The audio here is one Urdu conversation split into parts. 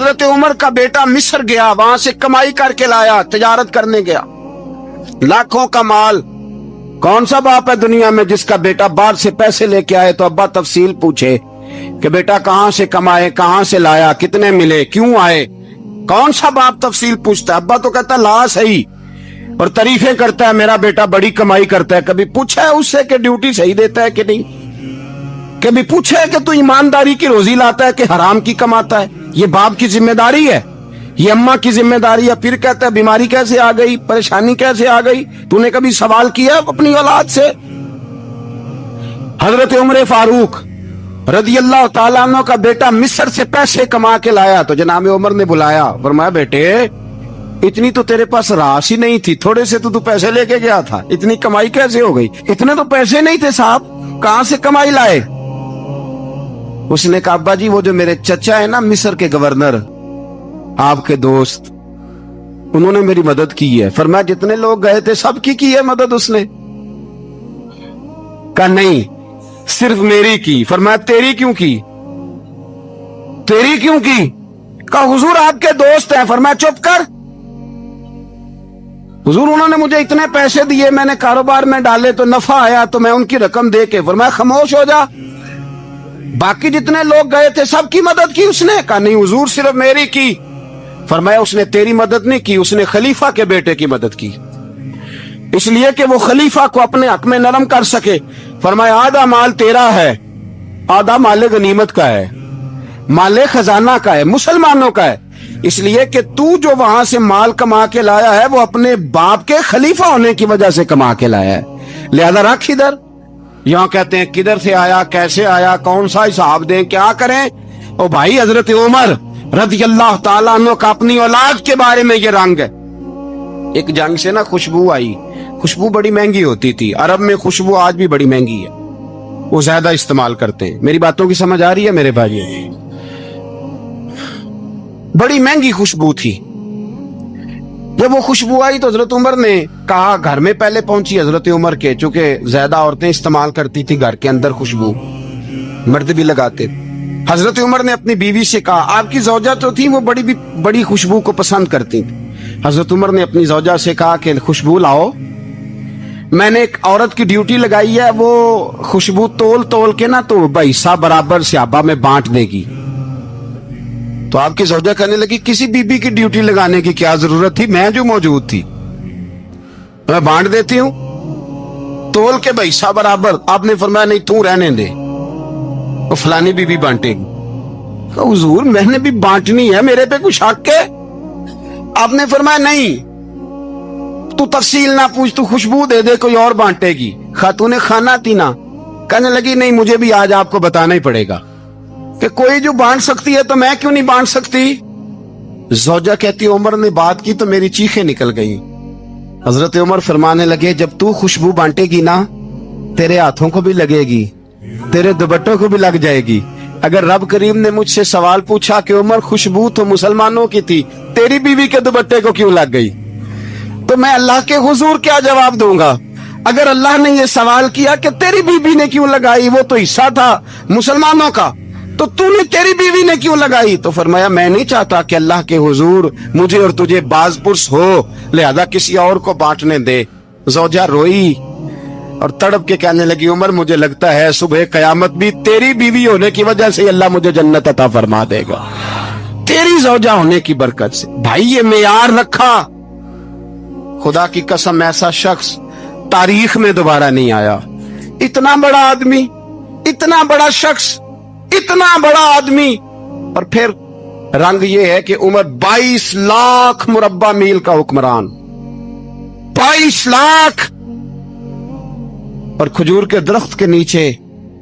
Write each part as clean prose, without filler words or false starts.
حضرت عمر کا بیٹا مصر گیا, وہاں سے کمائی کر کے لایا, تجارت کرنے گیا, لاکھوں کا مال. کون سا باپ ہے دنیا میں جس کا بیٹا باہر سے پیسے لے کے آئے تو ابا تفصیل پوچھے کہ بیٹا کہاں سے کمائے, کہاں سے لایا, کتنے ملے, کیوں آئے؟ کون سا باپ تفصیل پوچھتا ہے؟ ابا تو کہتا لا صحیح اور تعریفیں کرتا ہے, میرا بیٹا بڑی کمائی کرتا ہے. کبھی پوچھا ہے اس سے کہ ڈیوٹی صحیح دیتا ہے کہ نہیں؟ کبھی پوچھا ہے کہ تو ایمانداری کی روزی لاتا ہے کہ حرام کی کماتا ہے؟ یہ باپ کی ذمہ داری ہے, یہ اماں کی ذمہ داری ہے. پھر کہتا ہے بیماری کیسے آ گئی, پریشانی کیسے آ گئی؟ تو نے کبھی سوال کیا اپنی اولاد سے؟ حضرت عمر فاروق رضی اللہ تعالیٰ عنہ کا بیٹا مصر سے پیسے کما کے لایا تو جناب عمر نے بلایا, فرمایا بیٹے اتنی تو تیرے پاس راس ہی نہیں تھی, تھوڑے سے تو پیسے لے کے گیا تھا, اتنی کمائی کیسے ہو گئی؟ اتنے تو پیسے نہیں تھے صاحب, کہاں سے کمائی لائے؟ اس نے کہا ابا جی وہ جو میرے چچا ہے نا مصر کے گورنر, آپ کے دوست, انہوں نے میری مدد کی ہے. فرمایا جتنے لوگ گئے تھے سب کی ہے مدد اس نے؟ کہا نہیں صرف میری کی. فرمایا تیری کیوں کی؟ تیری کیوں کی؟ کہا حضور آپ کے دوست ہیں. فرمایا چپ کر, حضور انہوں نے مجھے اتنے پیسے دیے, میں نے کاروبار میں ڈالے تو نفع آیا تو میں ان کی رقم دے کے. فرمایا خاموش ہو جا, باقی جتنے لوگ گئے تھے سب کی مدد کی اس نے؟ کہا نہیں حضور صرف میری کی. فرمایا اس نے تیری مدد نہیں کی, اس نے خلیفہ کے بیٹے کی مدد کی, اس لیے کہ وہ خلیفہ کو اپنے حق میں نرم کر سکے. فرمایا آدھا مال تیرا ہے, آدھا مال غنیمت کا ہے, مال خزانہ کا ہے, مسلمانوں کا ہے, اس لیے کہ تو جو وہاں سے مال کما کے لایا ہے وہ اپنے باپ کے خلیفہ ہونے کی وجہ سے کما کے لایا ہے, لہذا رکھ ادھر. یہاں کہتے ہیں کدھر سے آیا, کیسے آیا, کون سا حساب دیں, کیا کریں؟ او بھائی حضرت عمر رضی اللہ تعالیٰ عنہ کا اپنی اولاد کے بارے میں یہ رنگ ہے. ایک جنگ سے نا خوشبو آئی, خوشبو بڑی مہنگی ہوتی تھی, عرب میں خوشبو آج بھی بڑی مہنگی ہے, وہ زیادہ استعمال کرتے ہیں. میری باتوں کی سمجھ آ رہی ہے میرے بھائی؟ بڑی مہنگی خوشبو تھی. جب وہ خوشبو آئی تو حضرت عمر نے کہا, گھر میں پہلے پہنچی حضرت عمر کے, چونکہ زیادہ عورتیں استعمال کرتی تھی گھر کے اندر خوشبو, مرد بھی لگاتے. حضرت عمر نے اپنی بیوی سے کہا, آپ کی زوجہ تو تھی وہ بڑی خوشبو کو پسند کرتی تھی. حضرت عمر نے اپنی زوجہ سے کہا کہ خوشبو لاؤ, میں نے ایک عورت کی ڈیوٹی لگائی ہے, وہ خوشبو تول کے نا تو حصہ برابر صحابہ میں بانٹ دے گی. تو آپ کی زوجہ کہنے لگی کسی بی بی کی ڈیوٹی لگانے کی کیا ضرورت تھی, میں جو موجود تھی میں بانٹ دیتی ہوں تول کے حصہ برابر. آپ نے فرمایا نہیں تو رہنے دے, وہ فلانی بی بی بانٹے گی. کہا حضور میں نے بھی بانٹنی ہے, میرے پہ کچھ حق ہے؟ آپ نے فرمایا نہیں تو تفصیل نہ پوچھ, تو خوشبو دے دے, کوئی اور بانٹے گی. خاتون خانہ تھی نا, کہنے لگی نہیں مجھے بھی آج آپ کو بتانا ہی پڑے گا کہ کوئی جو بانٹ سکتی ہے تو میں کیوں نہیں بانٹ سکتی؟ زوجہ کہتی عمر نے بات کی تو میری چیخیں نکل گئی. حضرت عمر فرمانے لگے جب تو خوشبو بانٹے گی نا تیرے ہاتھوں کو بھی لگے گی, تیرے دوپٹوں کو بھی لگ جائے گی. اگر رب کریم نے مجھ سے سوال پوچھا کہ عمر خوشبو تو مسلمانوں کی تھی, تیری بیوی کے دوپٹے کو کیوں لگ گئی, تو میں اللہ کے حضور کیا جواب دوں گا؟ اگر اللہ نے یہ سوال کیا کہ تیری بیوی نے کیوں لگائی, وہ تو حصہ تھا مسلمانوں کا, تو نے تیری بیوی نے کیوں لگائی؟ تو فرمایا میں نہیں چاہتا کہ اللہ کے حضور مجھے اور تجھے باز پرس ہو, لہذا کسی اور کو بانٹنے دے. زوجہ روئی اور تڑپ کے کہنے لگی عمر مجھے لگتا ہے صبح قیامت بھی تیری بیوی ہونے کی وجہ سے اللہ مجھے جنت عطا فرما دے گا, تیری زوجہ ہونے کی برکت سے. بھائی یہ معیار رکھا, خدا کی قسم ایسا شخص تاریخ میں دوبارہ نہیں آیا. اتنا بڑا آدمی, اتنا بڑا شخص, اتنا بڑا آدمی, اور پھر رنگ یہ ہے کہ عمر 22 لاکھ مربع میل کا حکمران, 22 لاکھ, اور کھجور کے درخت کے نیچے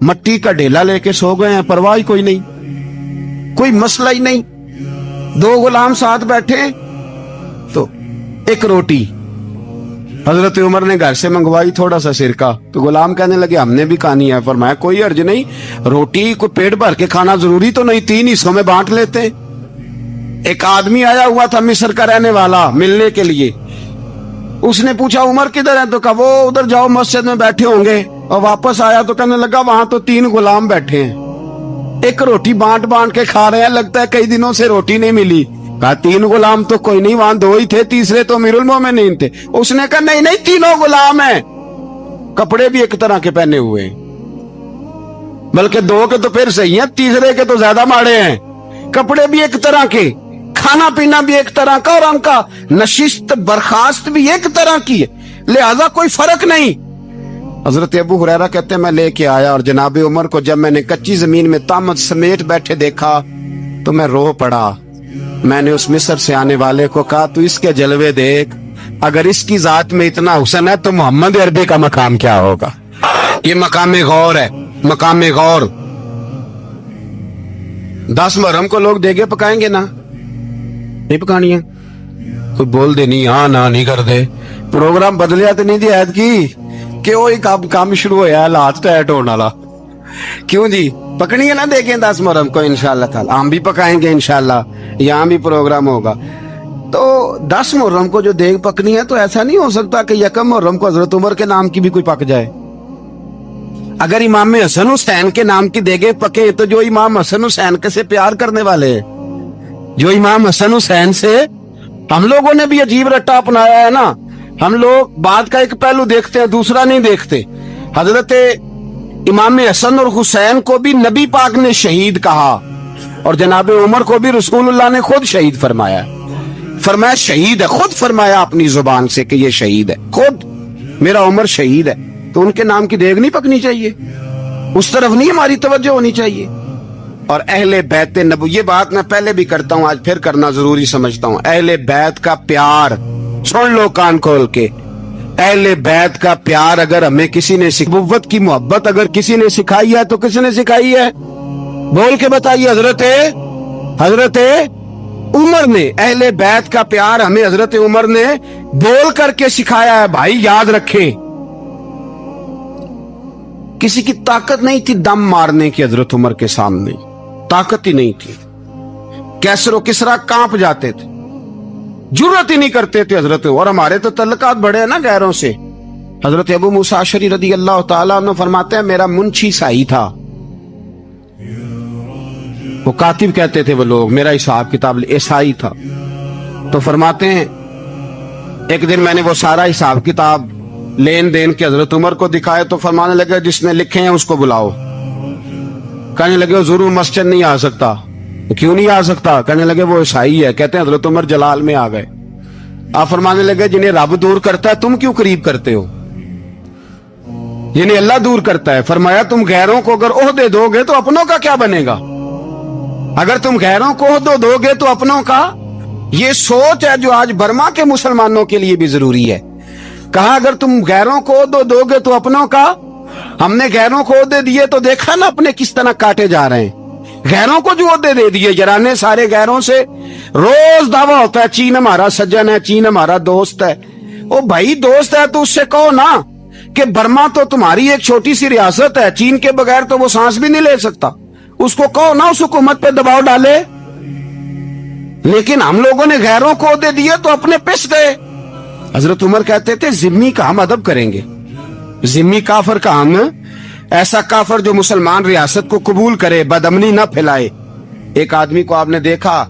مٹی کا ڈھیلا لے کے سو گئے ہیں, پرواہ کوئی نہیں, کوئی مسئلہ ہی نہیں. 2 غلام ساتھ بیٹھے تو ایک روٹی حضرت عمر نے گھر سے منگوائی, تھوڑا سا سرکہ, تو غلام کہنے لگے ہم نے بھی کھانی ہے. فرمایا کوئی حرج نہیں, روٹی کو پیٹ بھر کے کھانا ضروری تو نہیں, 3 حصوں میں بانٹ لیتے. ایک آدمی آیا ہوا تھا مصر کا رہنے والا ملنے کے لیے, اس نے پوچھا عمر کدھر ہے, تو کہا وہ ادھر جاؤ مسجد میں بیٹھے ہوں گے, اور واپس آیا تو کہنے لگا وہاں تو 3 غلام بیٹھے ہیں. ایک روٹی بانٹ بانٹ کے کھا رہے ہیں, لگتا ہے کئی دنوں سے روٹی نہیں ملی. کہا 3 غلام تو کوئی نہیں, وہاں 2 ہی تھے, تیسرے تو امیر المومنین تھے. اس نے کہا نہیں 3 غلام ہیں, کپڑے بھی ایک طرح کے پہنے ہوئے ہیں, بلکہ 2 کے تو پھر صحیح ہیں, تیسرے کے تو زیادہ ماڑے ہیں. کپڑے بھی ایک طرح کے, کھانا پینا بھی ایک طرح کا, اور ان کا نشست برخاست بھی ایک طرح کی ہے, لہذا کوئی فرق نہیں. حضرت ابو ہریرہ کہتے ہیں میں لے کے آیا, اور جناب عمر کو جب میں نے کچی زمین میں تامت سمیٹ بیٹھے دیکھا تو میں رو پڑا. میں نے اس مصر سے آنے والے کو کہا تو اس کے جلوے دیکھ, اگر اس کی ذات میں اتنا حسن ہے تو محمد عربی کا مقام کیا ہوگا. یہ مقام غور ہے, مقام غور. 10 محرم کو لوگ دیگے پکائیں گے نا, نہیں پکانی ہے, کوئی بول دے نہیں, ہاں نہ نہیں کر دے, پروگرام بدلیا تو نہیں دی عید کی کہ وہی کام شروع ہوا, حالات ٹائٹ ہونے والا. کیوں جی, پکنی ہے نا دیکھیں 10 محرم کو انشاءاللہ تعالی, ہم بھی پکائیں گے انشاءاللہ, یہاں بھی پروگرام ہوگا. تو 10 محرم کو جو دیگ پکنی ہے تو ایسا نہیں ہو سکتا کہ 1 محرم کو حضرت عمر کے نام کی بھی کوئی پک جائے. اگر امام حسن حسین کے نام کی دیگیں پکے تو جو امام حسن حسین کے سے پیار کرنے والے, جو امام حسن حسین سے, ہم لوگوں نے بھی عجیب رٹا اپنایا ہے نا. ہم لوگ بات کا ایک پہلو دیکھتے ہیں, دوسرا نہیں دیکھتے. حضرت امام حسن اور حسین کو بھی نبی پاک نے شہید کہا, اور جناب عمر کو بھی رسول اللہ نے خود شہید فرمایا. فرمایا شہید ہے, خود فرمایا اپنی زبان سے کہ یہ شہید ہے, خود میرا عمر شہید ہے. تو ان کے نام کی دیگ نہیں پکنی چاہیے, اس طرف نہیں ہماری توجہ ہونی چاہیے. اور اہل بیت نبو, یہ بات میں پہلے بھی کرتا ہوں, آج پھر کرنا ضروری سمجھتا ہوں. اہل بیت کا پیار سن لو کان کھول کے, اہل بیت کا پیار اگر ہمیں کسی نے نبوت کی محبت اگر کسی نے سکھائی ہے تو کس نے سکھائی ہے؟ بول کے بتائیے. حضرت عمر نے, اہل بیت کا پیار ہمیں حضرت عمر نے بول کر کے سکھایا ہے. بھائی یاد رکھیں, کسی کی طاقت نہیں تھی دم مارنے کی حضرت عمر کے سامنے, طاقت ہی نہیں تھی. کیسر و کسرا کانپ جاتے تھے, جرأت ہی نہیں کرتے تھے حضرت. اور ہمارے تو تعلقات بڑے ہیں نا غیروں سے. حضرت ابو موسیٰ اشعری رضی اللہ تعالیٰ عنہ فرماتے ہیں میرا منشی سائی تھا, وہ کاتب کہتے تھے وہ لوگ, میرا حساب کتاب عیسائی تھا. تو فرماتے ہیں ایک دن میں نے وہ سارا حساب کتاب لین دین کے حضرت عمر کو دکھائے تو فرمانے لگے جس نے لکھے ہیں اس کو بلاؤ. کہنے لگے وہ ضرور مسجد نہیں آ سکتا. کیوں نہیں آ سکتا؟ کہنے لگے وہ عیسائی ہے. کہتے ہیں حضرت عمر جلال میں آ گئے. آپ فرمانے لگے جنہیں رب دور کرتا ہے تم کیوں قریب کرتے ہو, جنہیں اللہ دور کرتا ہے. فرمایا تم غیروں کو اگر عہدے دو گے تو اپنوں کا کیا بنے گا؟ اگر تم غیروں کو عہدے دو گے تو اپنوں کا. یہ سوچ ہے جو آج برما کے مسلمانوں کے لیے بھی ضروری ہے. کہا اگر تم غیروں کو عہدے دو گے تو اپنوں کا. ہم نے غیروں کو عہدے دیے تو دیکھا نا اپنے کس طرح کاٹے جا رہے ہیں. غیروں کو جو عہدے دے دیے جرانے سارے غیروں سے, روز دعویٰ ہوتا ہے چین ہمارا سجن ہے, چین ہمارا دوست ہے. او بھائی دوست ہے تو اس سے کہو نا کہ برما تو تمہاری ایک چھوٹی سی ریاست ہے, چین کے بغیر تو وہ سانس بھی نہیں لے سکتا. اس کو کہو نا اس حکومت پہ دباؤ ڈالے. لیکن ہم لوگوں نے غیروں کو عہدے دیے تو اپنے پس گئے. حضرت عمر کہتے تھے ذمی کا ہم ادب کریں گے, ذمی کافر کا ہم, ایسا کافر جو مسلمان ریاست کو قبول کرے, بدامنی نہ پھیلائے. ایک آدمی کو آپ نے دیکھا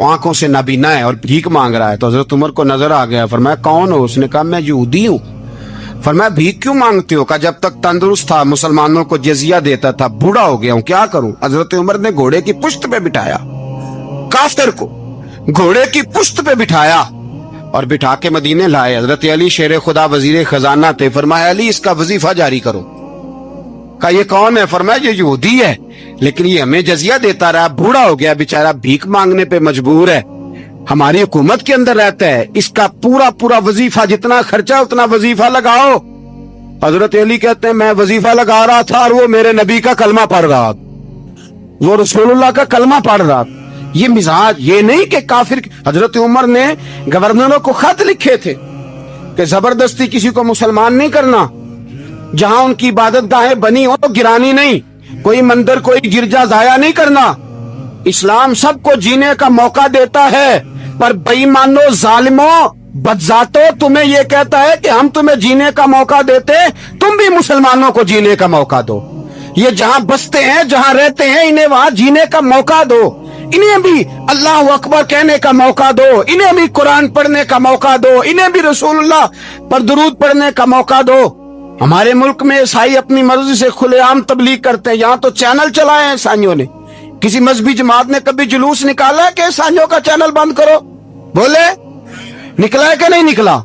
آنکھوں سے نابینا ہے اور بھیک مانگ رہا ہے, تو حضرت عمر کو نظر آ گیا. فرمایا کون ہو؟ اس نے کہا میں یہودی ہوں. فرمایا بھیک کیوں مانگتے ہو؟ کہا جب تک تندرست تھا مسلمانوں کو جزیہ دیتا تھا, بوڑھا ہو گیا ہوں کیا کروں. حضرت عمر نے گھوڑے کی پشت پہ بٹھایا, کافر کو گھوڑے کی پشت پہ بٹھایا اور بٹھا کے مدینے لائے. حضرت علی شیر خدا وزیر خزانہ تھے. فرمایا علی اس کا وظیفہ جاری کرو. کہا یہ کون ہے؟ فرمایا یہ یہودی ہے لیکن یہ ہمیں جزیہ دیتا رہا, بوڑھا ہو گیا بیچارہ, بھیک مانگنے پہ مجبور ہے, ہماری حکومت کے اندر رہتا ہے, اس کا پورا وظیفہ جتنا خرچہ اتنا وظیفہ لگاؤ. حضرت علی کہتے ہیں میں وظیفہ لگا رہا تھا اور وہ میرے نبی کا کلمہ پڑھ رہا, وہ رسول اللہ کا کلمہ پڑھ رہا. یہ مزاج, یہ نہیں کہ کافر. حضرت عمر نے گورنروں کو خط لکھے تھے کہ زبردستی کسی کو مسلمان نہیں کرنا, جہاں ان کی عبادت گاہیں بنی ہو تو گرانی نہیں, کوئی مندر کوئی گرجا ضائع نہیں کرنا. اسلام سب کو جینے کا موقع دیتا ہے, پر بے ایمانو ظالموں بدذاتو تمہیں یہ کہتا ہے کہ ہم تمہیں جینے کا موقع دیتے, تم بھی مسلمانوں کو جینے کا موقع دو. یہ جہاں بستے ہیں, جہاں رہتے ہیں, انہیں وہاں جینے کا موقع دو, انہیں بھی اللہ اکبر کہنے کا موقع دو, انہیں بھی قرآن پڑھنے کا موقع دو, انہیں بھی رسول اللہ پر درود پڑھنے کا موقع دو. ہمارے ملک میں عیسائی اپنی مرضی سے کھلے عام تبلیغ کرتے ہیں. یہاں تو چینل چلائے ہیں عیسائیوں نے. کسی مذہبی جماعت نے کبھی جلوس نکالا ہے کہ عیسائیوں کا چینل بند کرو؟ بولے نکلا ہے کہ نہیں نکلا؟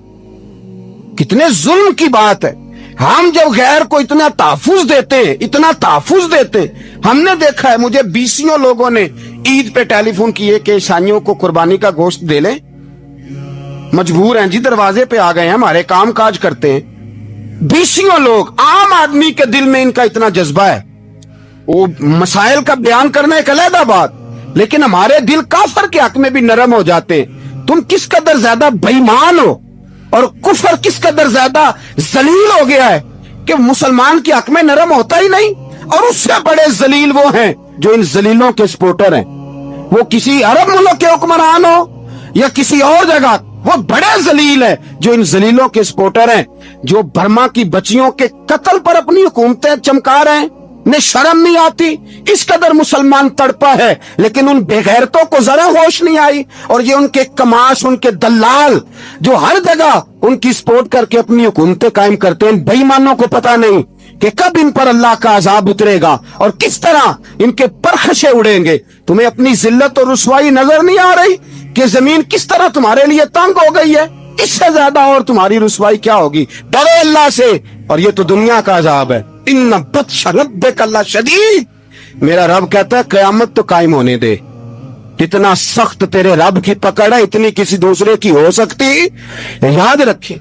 کتنے ظلم کی بات ہے. ہم جب غیر کو اتنا تحفظ دیتے ہیں, اتنا تحفظ دیتے ہیں, ہم نے دیکھا ہے, مجھے بیسیوں لوگوں نے عید پہ ٹیلی فون کیے کہ عیسائیوں کو قربانی کا گوشت دے لیں. مجبور ہیں جی, دروازے پہ آ گئے ہیں, ہمارے کام کاج کرتے ہیں. بیسیوں لوگ, عام آدمی کے دل میں ان کا اتنا جذبہ ہے. وہ مسائل کا بیان کرنا ایک علیحدہ بات, لیکن ہمارے دل کافر کے حق میں بھی نرم ہو جاتے ہیں. تم کس قدر زیادہ بےایمان ہو اور کفر کس قدر زیادہ ذلیل ہو گیا ہے کہ مسلمان کے حق میں نرم ہوتا ہی نہیں. اور اس سے بڑے ذلیل وہ ہیں جو ان ذلیلوں کے سپورٹر ہیں. وہ کسی عرب ملک کے حکمران ہو یا کسی اور جگہ, وہ بڑے ذلیل ہیں جو ان ذلیلوں کے سپورٹر ہیں, جو برما کی بچیوں کے قتل پر اپنی حکومتیں چمکا رہے ہیں. انہیں شرم نہیں آتی. اس قدر مسلمان تڑپا ہے, لیکن ان بے غیرتوں کو ذرا ہوش نہیں آئی. اور یہ ان کے کماش, ان کے دلال جو ہر جگہ ان کی سپورٹ کر کے اپنی حکومتیں قائم کرتے ہیں, بے ایمانوں کو پتہ نہیں کہ کب ان پر اللہ کا عذاب اترے گا اور کس طرح ان کے پرخشے اڑیں گے. تمہیں اپنی ذلت اور رسوائی نظر نہیں آ رہی کہ زمین کس طرح تمہارے لیے تنگ ہو گئی ہے؟ اس سے زیادہ اور تمہاری رسوائی کیا ہوگی؟ ڈرو اللہ سے. اور یہ تو دنیا کا عذاب ہے. ان بطش ربک لشدید. میرا رب کہتا ہے قیامت تو قائم ہونے دے. اتنا سخت تیرے رب کی پکڑ ہے, اتنی کسی دوسرے کی ہو سکتی؟ یاد رکھیں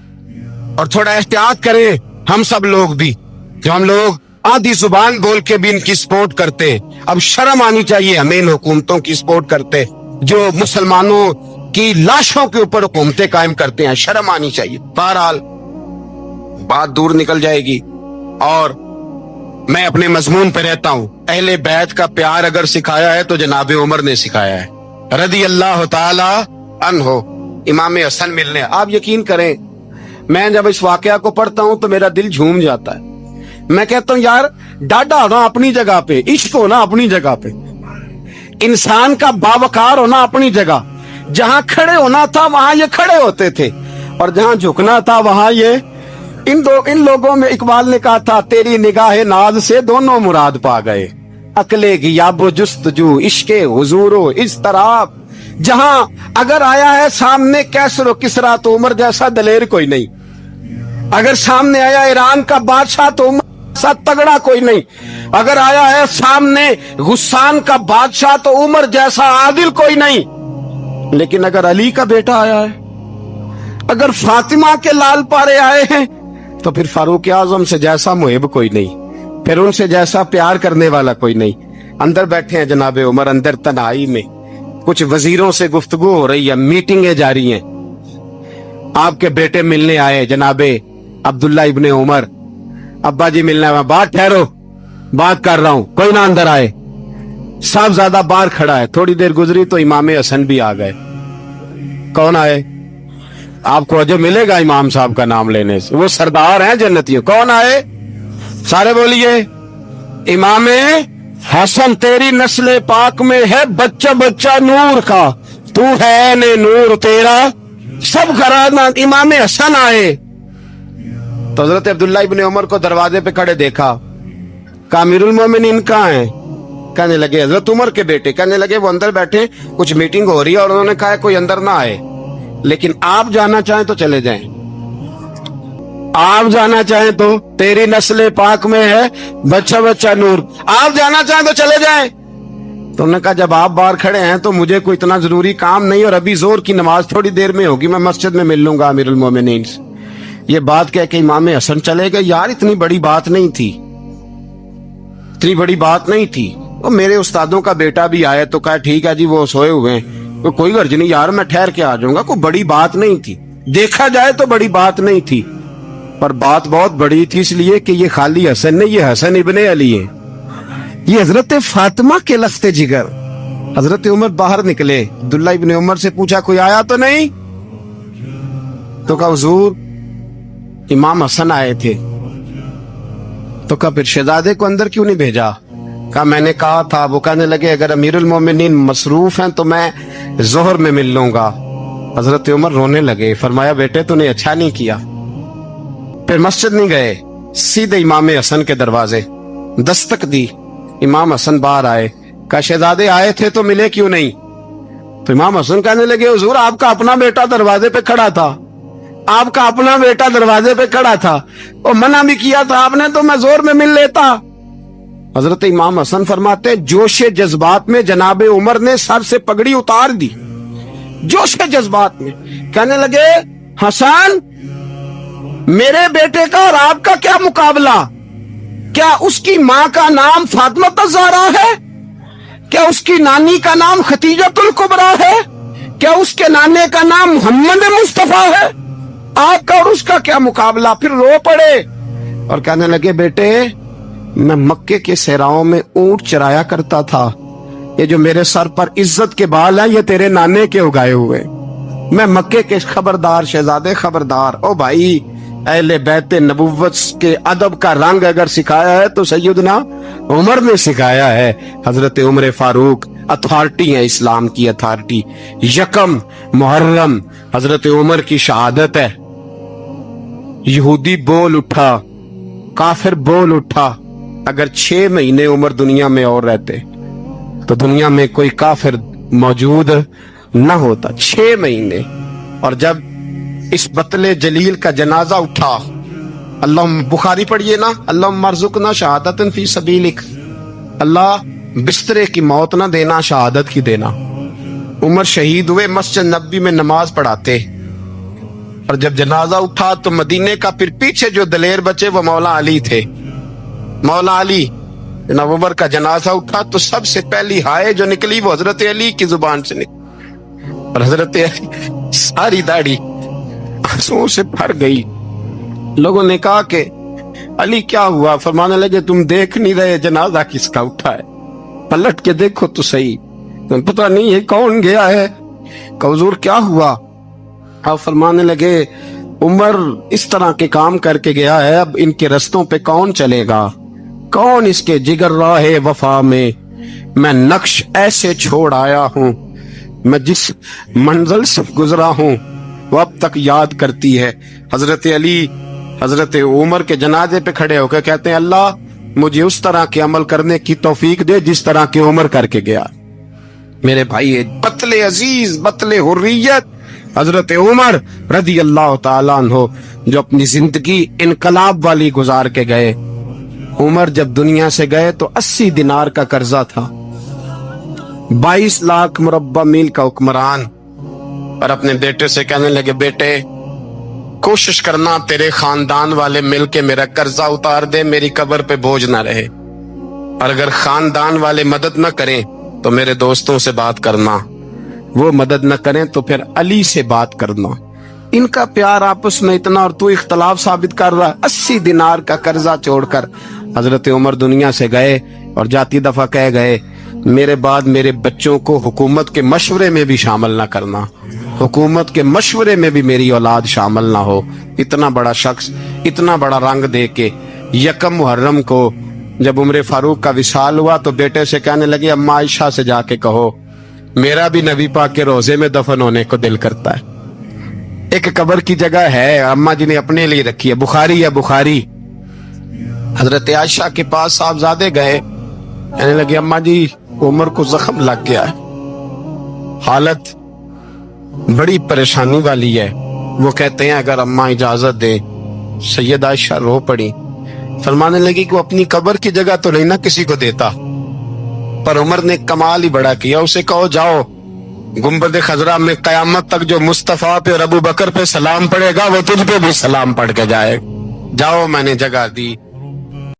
اور تھوڑا احتیاط کریں. ہم سب لوگ بھی, جو ہم لوگ آدھی زبان بول کے بھی ان کی سپورٹ کرتے ہیں, اب شرم آنی چاہیے ہمیں ان حکومتوں کی سپورٹ کرتے جو مسلمانوں کی لاشوں کے اوپر حکومتیں قائم کرتے ہیں. شرم آنی چاہیے. بہرحال بات دور نکل جائے گی اور میں اپنے مضمون پہ رہتا ہوں. اہل بیت کا پیار اگر سکھایا ہے تو جناب عمر نے سکھایا ہے رضی اللہ تعالی عنہ. امام حسن ملنے, آپ یقین کریں میں جب اس واقعہ کو پڑھتا ہوں تو میرا دل جھوم جاتا ہے. میں کہتا ہوں یار, ڈاڈا ہونا اپنی جگہ پہ, عشق ہونا اپنی جگہ پہ, انسان کا باوقار ہونا اپنی جگہ. جہاں کھڑے ہونا تھا وہاں یہ کھڑے ہوتے تھے, اور جہاں جھکنا تھا وہاں یہ. ان لوگوں میں اقبال نے کہا تھا تیری نگاہ ناز سے دونوں مراد پا گئے, عقلے کی یاب و جستجو, عشق حضور و اضطراب. جہاں اگر آیا ہے سامنے کیسر و کسرا تو عمر جیسا دلیر کوئی نہیں. اگر سامنے آیا ایران کا بادشاہ تو عمر جیسا تگڑا کوئی نہیں. اگر آیا ہے سامنے غسان کا بادشاہ تو عمر جیسا عادل کوئی نہیں. لیکن اگر علی کا بیٹا آیا ہے, اگر فاطمہ کے لال پارے آئے ہیں, تو پھر فاروق اعظم سے جیسا محب کوئی نہیں, پھر ان سے جیسا پیار کرنے والا کوئی نہیں. اندر بیٹھے ہیں جناب عمر, اندر تنہائی میں کچھ وزیروں سے گفتگو ہو رہی ہے, میٹنگیں جاری ہیں. آپ کے بیٹے ملنے آئے جناب عبداللہ ابن عمر. ابا جی ملنے آئے, بات ٹھہرو, بات کر رہا ہوں, کوئی نہ اندر آئے. صاحبزادہ باہر کھڑا ہے. تھوڑی دیر گزری تو امام حسن بھی آ گئے. کون آئے؟ آپ کو جو ملے گا امام صاحب کا نام لینے سے, وہ سردار ہیں جنتیوں. کون آئے؟ سارے بولیے. امام حسن, تیری نسل پاک میں ہے بچہ بچہ نور کا, تو ہے نے نور تیرا سب گھرانہ. امام حسن آئے تو حضرت عبداللہ ابن عمر کو دروازے پہ کھڑے دیکھا. کہا امیر المومنین کہاں ہیں؟ کہنے لگے حضرت عمر کے بیٹے. کہنے لگے وہ اندر بیٹھے, کچھ میٹنگ ہو رہی ہے, اور انہوں نے کہا کوئی اندر نہ آئے, لیکن آپ جانا چاہیں تو چلے جائیں. آپ جانا چاہیں تو, تیری نسل پاک میں ہے بچہ بچہ نور, آپ جانا چاہیں تو چلے جائیں. تو انہوں نے کہا جب آپ باہر کھڑے ہیں تو مجھے کوئی اتنا ضروری کام نہیں, اور ابھی زور کی نماز تھوڑی دیر میں ہوگی, میں مسجد میں مل لوں گا امیر المومنین سے. یہ بات کہہ کے امام حسن چلے گئے. یار اتنی بڑی بات نہیں تھی, اتنی بڑی بات نہیں تھی. اور میرے استادوں کا بیٹا بھی آیا تو کہا ٹھیک ہے جی وہ سوئے ہوئے ہیں, کوئی غرض نہیں یار, میں ٹھہر کے آ جاؤں گا. کوئی بڑی بات نہیں تھی, دیکھا جائے تو بڑی بات نہیں تھی, پر بات بہت بڑی تھی, اس لیے کہ یہ خالی حسن نہیں, یہ حسن ابن علی ہے, یہ حضرت فاطمہ کے لخت جگر. حضرت عمر باہر نکلے, عبداللہ ابن عمر سے پوچھا کوئی آیا تو نہیں؟ تو کہا حضور امام حسن آئے تھے. تو کہا پھر شہزادے کو اندر کیوں نہیں بھیجا؟ کہا میں نے کہا تھا. وہ کہنے لگے اگر امیر المومنین مصروف ہیں تو میں ظہر میں مل لوں گا. حضرت عمر رونے لگے. فرمایا بیٹے تو نے اچھا نہیں کیا. پھر مسجد نہیں گئے, سیدھے امام حسن کے دروازے دستک دی. امام حسن باہر آئے. کہا شہزادے آئے تھے تو ملے کیوں نہیں؟ تو امام حسن کہنے لگے حضور آپ کا اپنا بیٹا دروازے پہ کھڑا تھا, آپ کا اپنا بیٹا دروازے پہ کھڑا تھا, اور منع بھی کیا تھا آپ نے تو میں زور میں مل لیتا. حضرت امام حسن فرماتے جوش جذبات میں جناب عمر نے سر سے پگڑی اتار دی. جوش جذبات میں کہنے لگے حسن میرے بیٹے کا اور آپ کا کیا مقابلہ؟ کیا اس کی ماں کا نام فاطمہ الزہرا ہے؟ کیا اس کی نانی کا نام خدیجۃ الکبریٰ ہے؟ کیا اس کے نانے کا نام محمد مصطفیٰ ہے؟ آپ کا اور اس کا کیا مقابلہ؟ پھر رو پڑے اور کہنے لگے بیٹے میں مکے کے صحراؤں میں اونٹ چرایا کرتا تھا, یہ جو میرے سر پر عزت کے بال ہیں یہ تیرے نانے کے اگائے ہوئے. میں مکے کے خبردار شہزادے خبردار. او بھائی اہل بیت نبوت کے ادب کا رنگ اگر سکھایا ہے تو سیدنا عمر نے سکھایا ہے. حضرت عمر فاروق اتھارٹی ہے, اسلام کی اتھارٹی. یکم محرم حضرت عمر کی شہادت ہے. یہودی بول اٹھا, کافر بول اٹھا. اگر 6 مہینے عمر دنیا میں اور رہتے تو دنیا میں کوئی کافر موجود نہ ہوتا. 6 مہینے. اور جب اس بطل جلیل کا جنازہ اٹھا, اللہ بخاری پڑھیے نا, اللہم ارزقنا شہادت فی سبیلک, اللہ بسترے کی موت نہ دینا شہادت کی دینا. عمر شہید ہوئے, مسجد نبوی میں نماز پڑھاتے, اور جب جنازہ اٹھا تو مدینے کا پھر پیچھے جو دلیر بچے وہ مولا علی تھے. مولا علی جناب عمر کا جنازہ اٹھا تو سب سے پہلی ہائے جو نکلی وہ حضرت علی کی زبان سے نکلی, اور حضرت علی ساری داڑھی آنسوؤں سے بھر گئی. لوگوں نے کہا کہ علی کیا ہوا؟ فرمانے لگے تم دیکھ نہیں رہے جنازہ کس کا اٹھا ہے؟ پلٹ کے دیکھو تو صحیح, تم پتہ نہیں یہ کون گیا ہے. کہ حضور کیا ہوا؟ آپ فرمانے لگے عمر اس طرح کے کام کر کے گیا ہے, اب ان کے رستوں پہ کون چلے گا؟ کون اس کے جگر راہ وفا میں؟ میں نقش ایسے چھوڑ آیا ہوں, میں جس منزل سے گزرا ہوں وہ اب تک یاد کرتی ہے. حضرت علی حضرت عمر کے جنازے پہ کھڑے ہو کے کہتے ہیں اللہ مجھے اس طرح کے عمل کرنے کی توفیق دے جس طرح کے عمر کر کے گیا. میرے بھائی بطل عزیز, بطل حریت حضرت عمر رضی اللہ تعالیٰ عنہ جو اپنی زندگی انقلاب والی گزار کے گئے. عمر جب دنیا سے گئے تو 80 دینار کا قرضہ تھا, 22 لاکھ مربع میل کا حکمران. اور اپنے بیٹے سے کہنے لگے بیٹے کوشش کرنا تیرے خاندان والے مل کے میرا قرضہ اتار دے, میری قبر پہ بوجھ نہ رہے. اور اگر خاندان والے مدد نہ کریں تو میرے دوستوں سے بات کرنا, وہ مدد نہ کریں تو پھر علی سے بات کرنا. ان کا پیار آپس میں اتنا, اور تو اختلاف ثابت کر رہا. 80 دینار کا قرضہ چھوڑ کر حضرت عمر دنیا سے گئے, اور جاتی دفعہ کہہ گئے میرے بعد میرے بچوں کو حکومت کے مشورے میں بھی شامل نہ کرنا, حکومت کے مشورے میں بھی میری اولاد شامل نہ ہو. اتنا بڑا شخص اتنا بڑا رنگ دے کے یکم محرم کو جب عمر فاروق کا وصال ہوا تو بیٹے سے کہنے لگے اماں عائشہ سے جا کے کہو میرا بھی نبی پاک کے روزے میں دفن ہونے کو دل کرتا ہے. ایک قبر کی جگہ ہے اماں جی نے اپنے لیے رکھی ہے, بخاری ہے بخاری. حضرت عائشہ کے پاس صاحبزادے گئے, کہنے لگے اماں جی عمر کو زخم لگ گیا ہے, حالت بڑی پریشانی والی ہے. وہ کہتے ہیں اگر اماں اجازت دے. سید عائشہ رو پڑی, فرمانے لگی کہ وہ اپنی قبر کی جگہ تو نہیں نہ کسی کو دیتا, پر عمر نے کمال ہی بڑا کیا. اسے کہو جاؤ گنبد خضرا میں قیامت تک جو مصطفیٰ پہ اور ابو بکر پہ سلام پڑے گا وہ تجھ پہ بھی سلام پڑھ کے جائے. جاؤ میں نے جگہ دی.